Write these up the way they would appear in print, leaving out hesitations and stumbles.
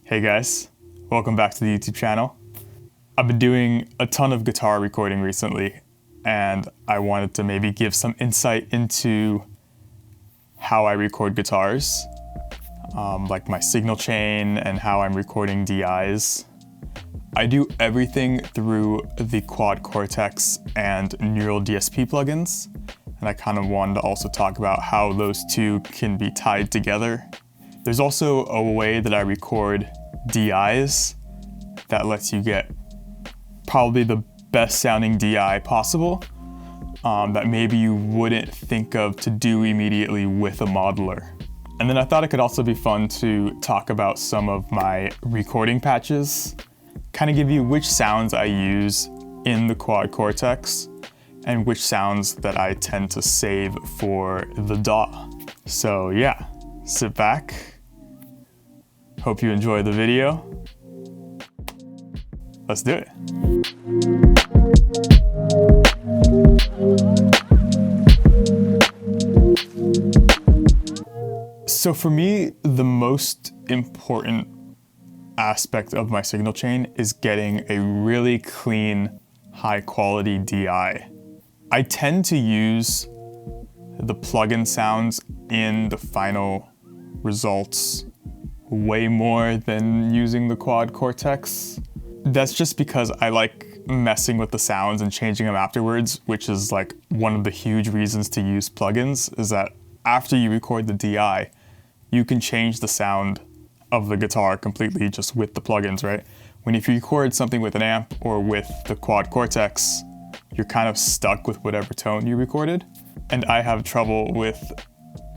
Hey guys, welcome back to the YouTube channel. I've been doing a ton of guitar recording recently, and I wanted to maybe give some insight into how I record guitars, like my signal chain and how I'm recording DIs. I do everything through the Quad Cortex and Neural DSP plugins, and I kind of wanted to also talk about how those two can be tied together. There's also a way that I record DIs that lets you get probably the best sounding DI possible that maybe you wouldn't think of to do immediately with a modeler. And then I thought it could also be fun to talk about some of my recording patches, kind of give you which sounds I use in the Quad Cortex and which sounds that I tend to save for the DAW. So yeah, sit back. Hope you enjoy the video. Let's do it. So for me, the most important aspect of my signal chain is getting a really clean, high quality DI. I tend to use the plugin sounds in the final results way more than using the Quad Cortex. That's just because I like messing with the sounds and changing them afterwards, which is like one of the huge reasons to use plugins, is that after you record the DI, you can change the sound of the guitar completely just with the plugins, right? If you record something with an amp or with the Quad Cortex, you're kind of stuck with whatever tone you recorded. And I have trouble with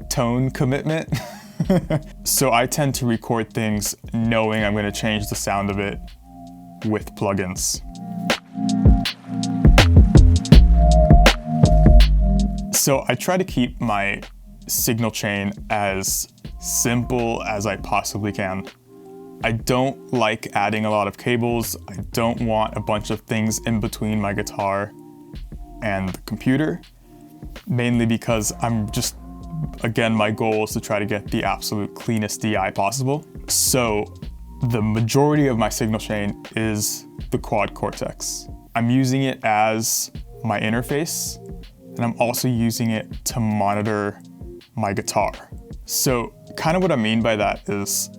tone commitment. So I tend to record things knowing I'm going to change the sound of it with plugins. So I try to keep my signal chain as simple as I possibly can. I don't like adding a lot of cables. I don't want a bunch of things in between my guitar and the computer, mainly because again, my goal is to try to get the absolute cleanest DI possible. So the majority of my signal chain is the Quad Cortex. I'm using it as my interface, and I'm also using it to monitor my guitar. So kind of what I mean by that is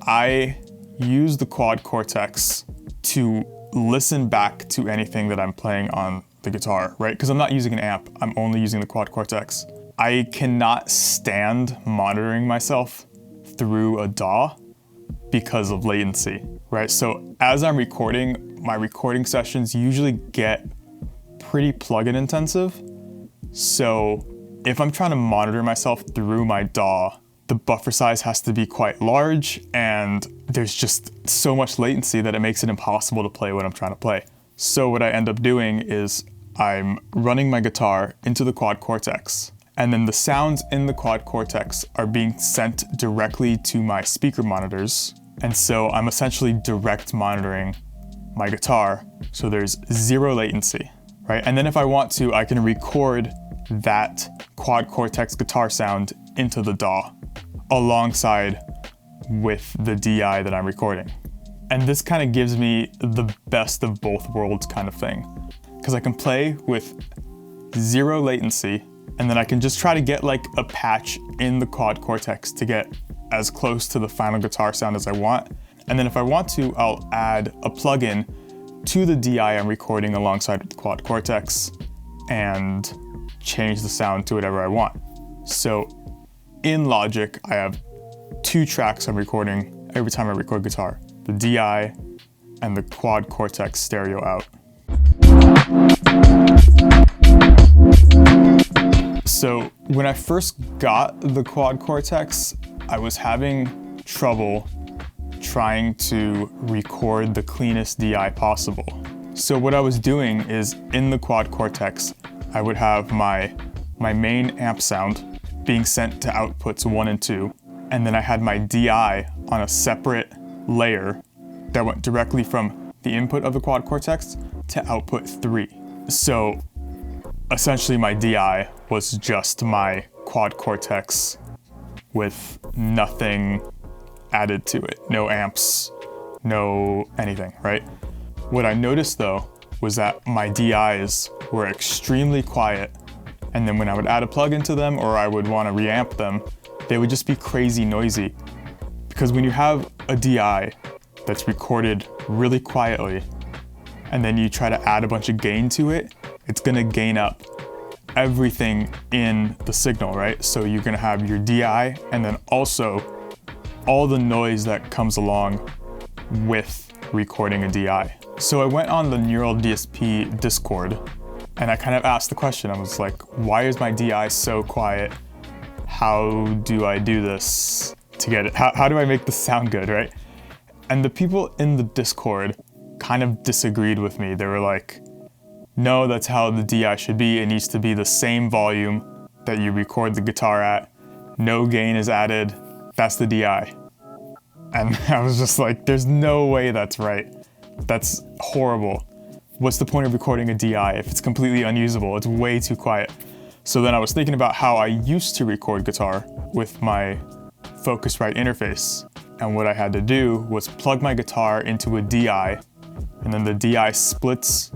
I use the Quad Cortex to listen back to anything that I'm playing on the guitar, right? Because I'm not using an amp, I'm only using the Quad Cortex. I cannot stand monitoring myself through a DAW because of latency, right? So as I'm recording, my recording sessions usually get pretty plugin intensive. So if I'm trying to monitor myself through my DAW, the buffer size has to be quite large, and there's just so much latency that it makes it impossible to play what I'm trying to play. So what I end up doing is I'm running my guitar into the Quad Cortex, and then the sounds in the Quad Cortex are being sent directly to my speaker monitors. And so I'm essentially direct monitoring my guitar, so there's zero latency, right? And then if I want to, I can record that Quad Cortex guitar sound into the DAW alongside with the DI that I'm recording. And this kind of gives me the best of both worlds kind of thing, because I can play with zero latency, and then I can just try to get like a patch in the Quad Cortex to get as close to the final guitar sound as I want. And then if I want to, I'll add a plugin to the DI I'm recording alongside with the Quad Cortex and change the sound to whatever I want. So in Logic, I have two tracks I'm recording every time I record guitar: the DI and the Quad Cortex stereo out. So when I first got the Quad Cortex, I was having trouble trying to record the cleanest DI possible. So what I was doing is in the Quad Cortex, I would have my main amp sound being sent to outputs 1 and 2, and then I had my DI on a separate layer that went directly from the input of the Quad Cortex to output 3. So essentially my DI was just my Quad Cortex with nothing added to it. No amps, no anything, right? What I noticed though was that my DIs were extremely quiet, and then when I would add a plug into them or I would want to reamp them, they would just be crazy noisy. Because when you have a DI that's recorded really quietly, and then you try to add a bunch of gain to it, it's gonna gain up everything in the signal, right? So you're gonna have your DI and then also all the noise that comes along with recording a DI. So I went on the Neural DSP Discord and I kind of asked the question. I was like, why is my DI so quiet? How do I do this to get it? How do I make this sound good, right? And the people in the Discord kind of disagreed with me. They were like, no, that's how the DI should be. It needs to be the same volume that you record the guitar at. No gain is added. That's the DI. And I was just like, there's no way that's right. That's horrible. What's the point of recording a DI if it's completely unusable? It's way too quiet. So then I was thinking about how I used to record guitar with my Focusrite interface. And what I had to do was plug my guitar into a DI, and then the DI splits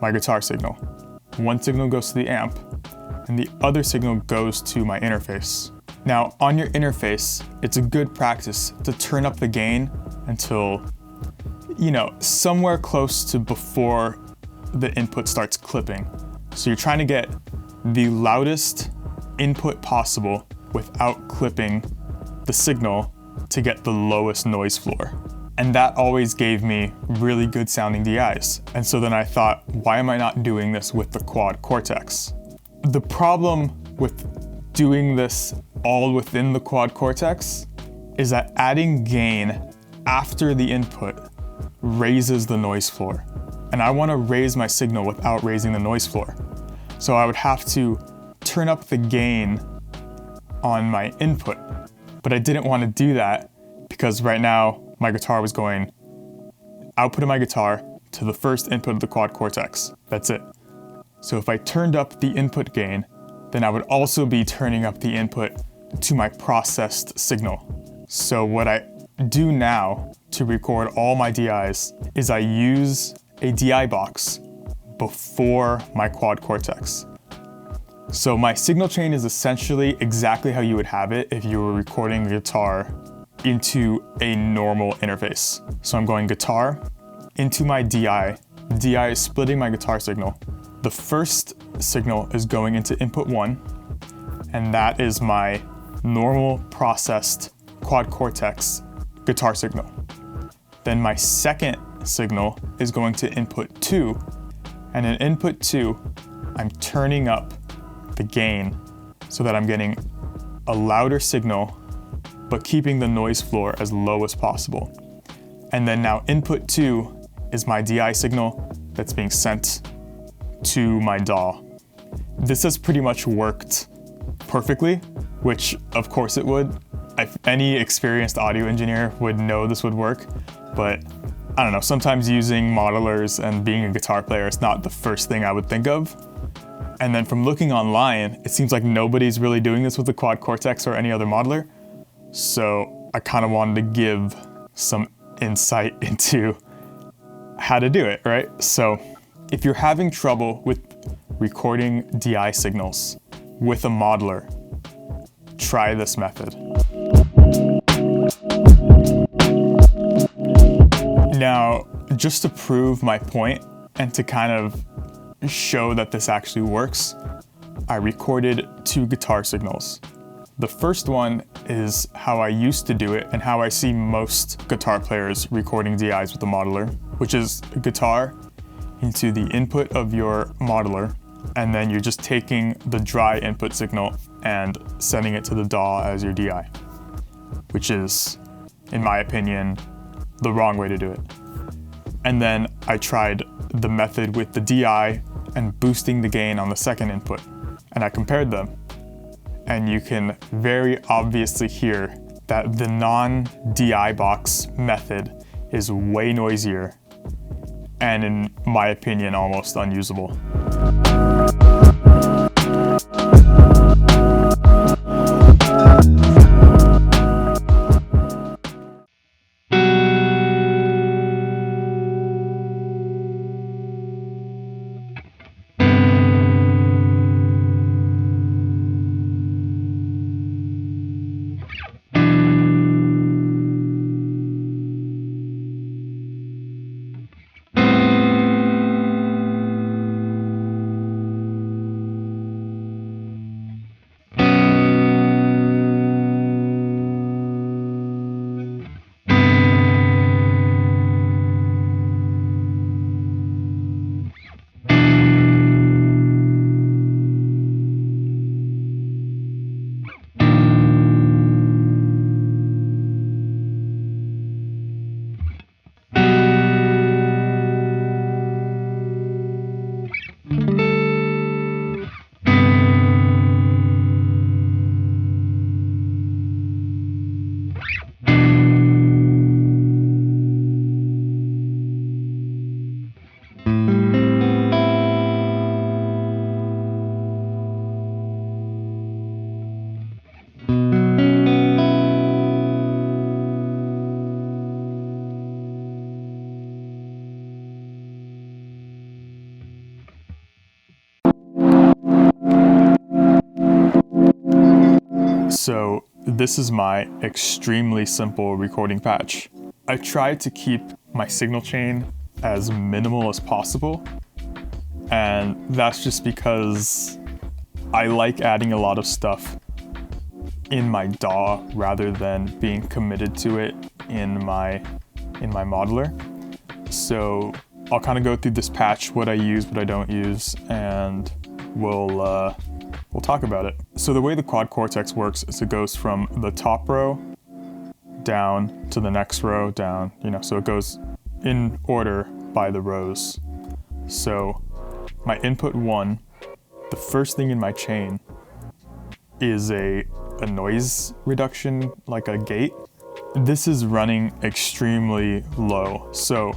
my guitar signal. One signal goes to the amp, and the other signal goes to my interface. Now, on your interface, it's a good practice to turn up the gain until, somewhere close to before the input starts clipping. So you're trying to get the loudest input possible without clipping the signal to get the lowest noise floor. And that always gave me really good sounding DIs. And so then I thought, why am I not doing this with the Quad Cortex? The problem with doing this all within the Quad Cortex is that adding gain after the input raises the noise floor. And I want to raise my signal without raising the noise floor. So I would have to turn up the gain on my input. But I didn't want to do that because right now my guitar was going output of my guitar to the first input of the Quad Cortex. That's it. So if I turned up the input gain, then I would also be turning up the input to my processed signal. So what I do now to record all my DIs is I use a DI box before my Quad Cortex. So my signal chain is essentially exactly how you would have it if you were recording a guitar into a normal interface. So I'm going guitar into my DI. DI is splitting my guitar signal. The first signal is going into input 1, and that is my normal processed Quad Cortex guitar signal. Then my second signal is going to input 2, and in input 2, I'm turning up the gain so that I'm getting a louder signal but keeping the noise floor as low as possible. And then now input 2 is my DI signal that's being sent to my DAW. This has pretty much worked perfectly, which of course it would. Any experienced audio engineer would know this would work, but I don't know, sometimes using modelers and being a guitar player is not the first thing I would think of. And then from looking online, it seems like nobody's really doing this with the Quad Cortex or any other modeler. So I kind of wanted to give some insight into how to do it, right? So if you're having trouble with recording DI signals with a modeler, try this method. Now, just to prove my point and to kind of show that this actually works, I recorded 2 guitar signals. The first one is how I used to do it and how I see most guitar players recording DIs with the modeler, which is guitar into the input of your modeler, and then you're just taking the dry input signal and sending it to the DAW as your DI, which is, in my opinion, the wrong way to do it. And then I tried the method with the DI and boosting the gain on the second input, and I compared them. And you can very obviously hear that the non-DI box method is way noisier and, in my opinion, almost unusable. So this is my extremely simple recording patch. I tried to keep my signal chain as minimal as possible, and that's just because I like adding a lot of stuff in my DAW rather than being committed to it in my modeler. So I'll kind of go through this patch, what I use, what I don't use, and we'll talk about it. So the way the Quad Cortex works is it goes from the top row down to the next row down, so it goes in order by the rows. So my input 1, the first thing in my chain is a noise reduction, like a gate. This is running extremely low, so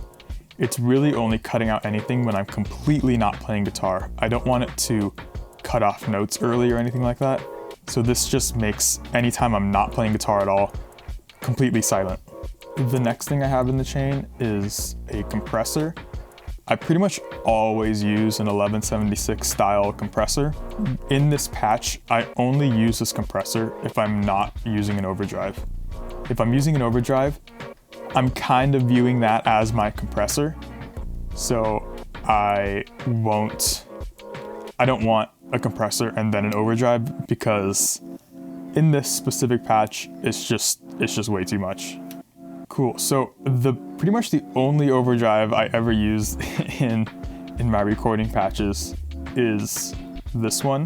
it's really only cutting out anything when I'm completely not playing guitar. I don't want it to cut off notes early or anything like that. So this just makes anytime I'm not playing guitar at all, completely silent. The next thing I have in the chain is a compressor. I pretty much always use an 1176 style compressor. In this patch, I only use this compressor if I'm not using an overdrive. If I'm using an overdrive, I'm kind of viewing that as my compressor. So I don't want a compressor and then an overdrive, because in this specific patch, it's just way too much. Cool, so pretty much the only overdrive I ever use in my recording patches is this one,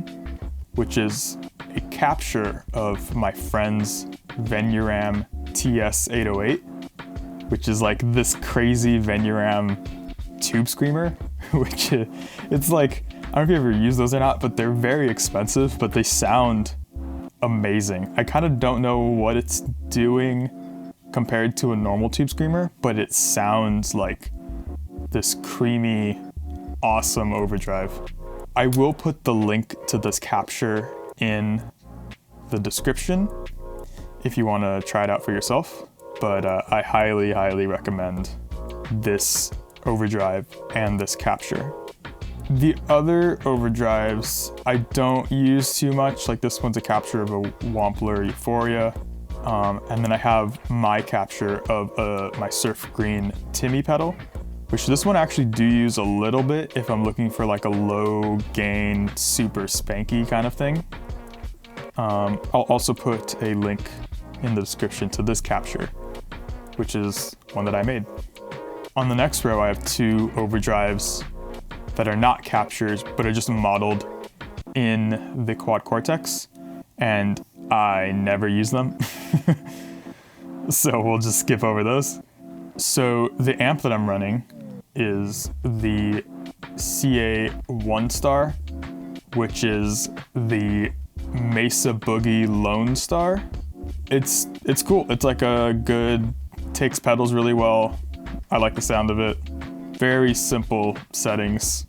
which is a capture of my friend's Vemuran TS-808, which is like this crazy Vemuran tube screamer, which it's like, I don't know if you ever use those or not, but they're very expensive, but they sound amazing. I kind of don't know what it's doing compared to a normal tube screamer, but it sounds like this creamy, awesome overdrive. I will put the link to this capture in the description if you want to try it out for yourself, but I highly, highly recommend this overdrive and this capture. The other overdrives I don't use too much, like this one's a capture of a Wampler Euphoria, and then I have my capture of my Surf Green Timmy pedal, which this one I actually do use a little bit if I'm looking for like a low gain, super spanky kind of thing. I'll also put a link in the description to this capture, which is one that I made. On the next row, I have 2 overdrives that are not captures, but are just modeled in the Quad Cortex, and I never use them. So we'll just skip over those. So the amp that I'm running is the CA1 Star, which is the Mesa Boogie Lone Star. It's cool. It's like a good, takes pedals really well. I like the sound of it. Very simple settings.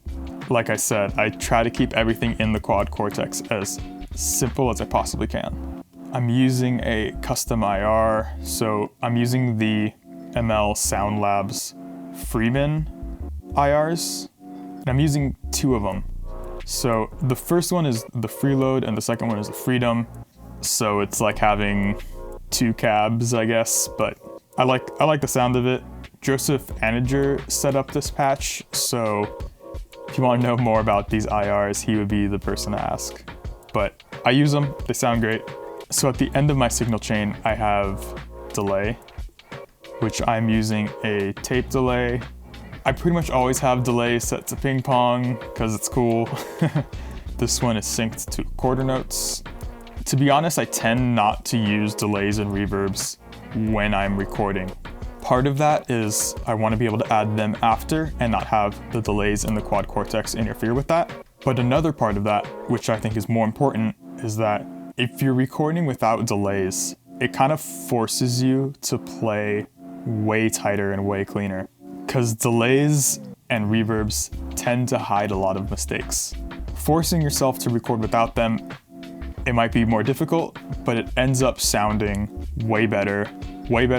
Like I said, I try to keep everything in the Quad Cortex as simple as I possibly can. I'm using a custom IR, so I'm using the ML Sound Labs Freeman IRs, and I'm using 2 of them. So the first one is the Freeload and the second one is the Freedom. So it's like having 2 cabs, I guess, but I like the sound of it. Joseph Aniger set up this patch, so if you want to know more about these IRs, he would be the person to ask. But I use them, they sound great. So at the end of my signal chain, I have delay, which I'm using a tape delay. I pretty much always have delay set to ping pong because it's cool. This one is synced to quarter notes. To be honest, I tend not to use delays and reverbs when I'm recording. Part of that is I want to be able to add them after and not have the delays in the Quad Cortex interfere with that. But another part of that, which I think is more important, is that if you're recording without delays, it kind of forces you to play way tighter and way cleaner, because delays and reverbs tend to hide a lot of mistakes. Forcing yourself to record without them, it might be more difficult, but it ends up sounding way better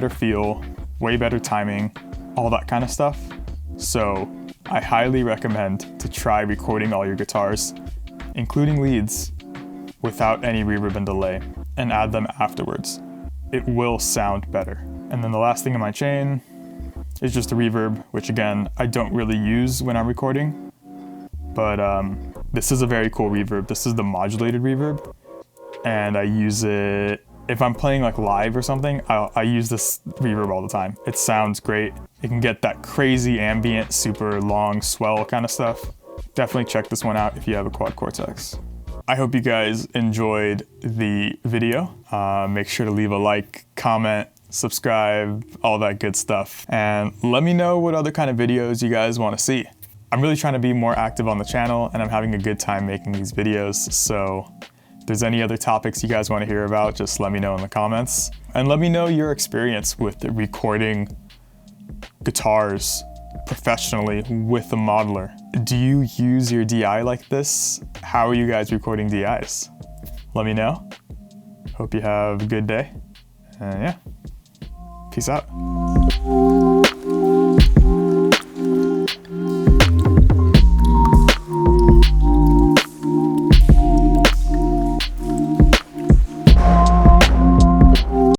feel, way better timing, all that kind of stuff. So I highly recommend to try recording all your guitars, including leads, without any reverb and delay. and add them afterwards. It will sound better. And then the last thing in my chain is just a reverb, which again, I don't really use when I'm recording, but this is a very cool reverb. This is the modulated reverb, and I use it if I'm playing like live or something. I use this reverb all the time. It sounds great. It can get that crazy ambient, super long swell kind of stuff. Definitely check this one out if you have a quad Cortex. I hope you guys enjoyed the video. Make sure to leave a like, comment, subscribe, all that good stuff. And let me know what other kind of videos you guys want to see. I'm really trying to be more active on the channel, and I'm having a good time making these videos. So if there's any other topics you guys want to hear about, just let me know in the comments. And let me know your experience with recording guitars professionally with a modeler. Do you use your DI like this? How are you guys recording DIs? Let me know. Hope you have a good day. And yeah, peace out.